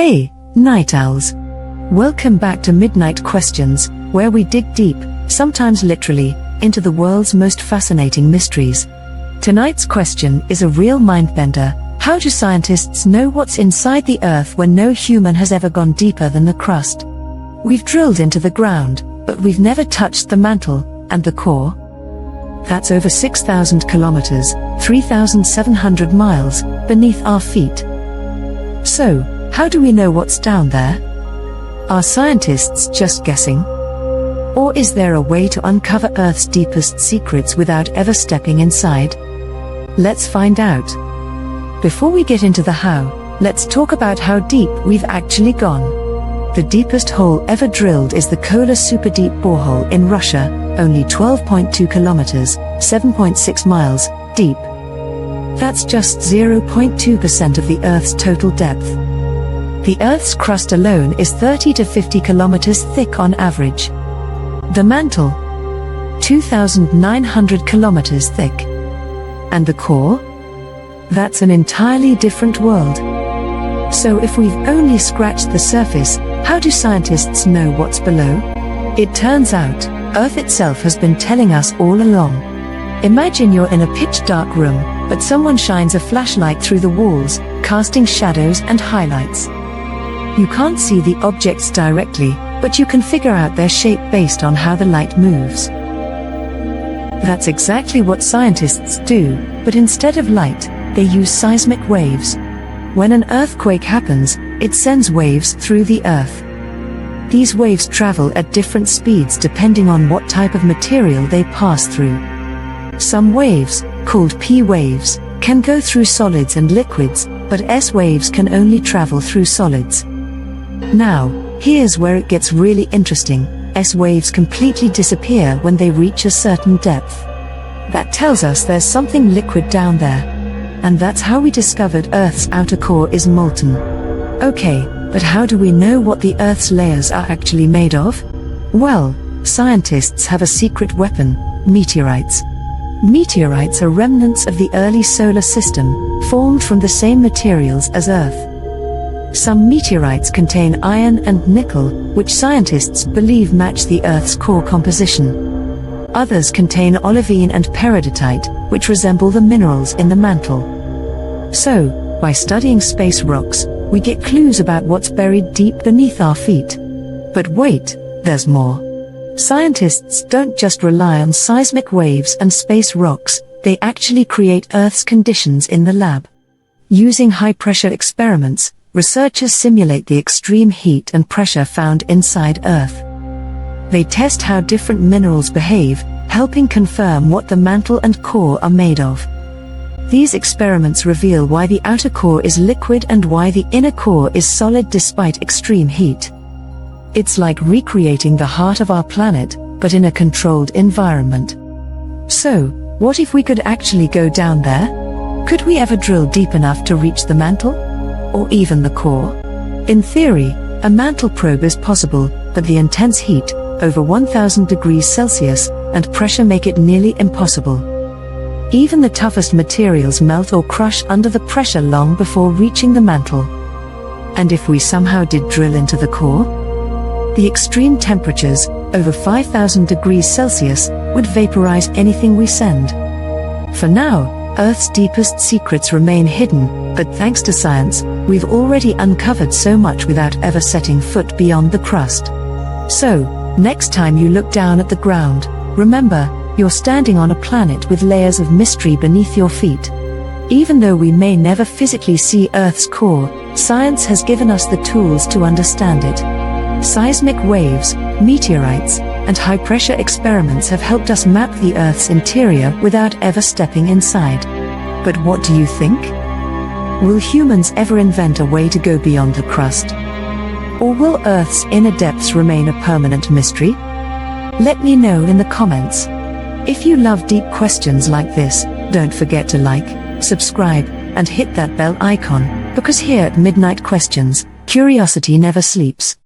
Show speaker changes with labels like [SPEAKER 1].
[SPEAKER 1] Hey, night owls. Welcome back to Midnight Questions, where we dig deep, sometimes literally, into the world's most fascinating mysteries. Tonight's question is a real mindbender. How do scientists know what's inside the Earth when no human has ever gone deeper than the crust? We've drilled into the ground, but we've never touched the mantle and the core. That's over 6,000 kilometers, 3,700 miles, beneath our feet. So, how do we know what's down there? Are scientists just guessing? Or is there a way to uncover Earth's deepest secrets without ever stepping inside? Let's find out. Before we get into the how, let's talk about how deep we've actually gone. The deepest hole ever drilled is the Kola Super Deep borehole in Russia, only 12.2 kilometers, 7.6 miles, deep. That's just 0.2% of the Earth's total depth. The Earth's crust alone is 30 to 50 kilometers thick on average. The mantle, 2,900 kilometers thick. And the core? That's an entirely different world. So if we've only scratched the surface, how do scientists know what's below? It turns out, Earth itself has been telling us all along. Imagine you're in a pitch-dark room, but someone shines a flashlight through the walls, casting shadows and highlights. You can't see the objects directly, but you can figure out their shape based on how the light moves. That's exactly what scientists do, but instead of light, they use seismic waves. When an earthquake happens, it sends waves through the Earth. These waves travel at different speeds depending on what type of material they pass through. Some waves, called P waves, can go through solids and liquids, but S waves can only travel through solids. Now, here's where it gets really interesting. S waves completely disappear when they reach a certain depth. That tells us there's something liquid down there. And that's how we discovered Earth's outer core is molten. Okay, but how do we know what the Earth's layers are actually made of? Well, scientists have a secret weapon: meteorites. Meteorites are remnants of the early solar system, formed from the same materials as Earth. Some meteorites contain iron and nickel, which scientists believe match the Earth's core composition. Others contain olivine and peridotite, which resemble the minerals in the mantle. So, by studying space rocks, we get clues about what's buried deep beneath our feet. But wait, there's more. Scientists don't just rely on seismic waves and space rocks, they actually create Earth's conditions in the lab. Using high-pressure experiments, researchers simulate the extreme heat and pressure found inside Earth. They test how different minerals behave, helping confirm what the mantle and core are made of. These experiments reveal why the outer core is liquid and why the inner core is solid despite extreme heat. It's like recreating the heart of our planet, but in a controlled environment. So, what if we could actually go down there? Could we ever drill deep enough to reach the mantle? Or even the core? In theory, a mantle probe is possible, but the intense heat, over 1,000 degrees Celsius, and pressure make it nearly impossible. Even the toughest materials melt or crush under the pressure long before reaching the mantle. And if we somehow did drill into the core? The extreme temperatures, over 5,000 degrees Celsius, would vaporize anything we send. For now, Earth's deepest secrets remain hidden, but thanks to science, we've already uncovered so much without ever setting foot beyond the crust. So, next time you look down at the ground, remember, you're standing on a planet with layers of mystery beneath your feet. Even though we may never physically see Earth's core, science has given us the tools to understand it. Seismic waves, meteorites, and high-pressure experiments have helped us map the Earth's interior without ever stepping inside. But what do you think? Will humans ever invent a way to go beyond the crust? Or will Earth's inner depths remain a permanent mystery? Let me know in the comments. If you love deep questions like this, don't forget to like, subscribe, and hit that bell icon, because here at Midnight Questions, curiosity never sleeps.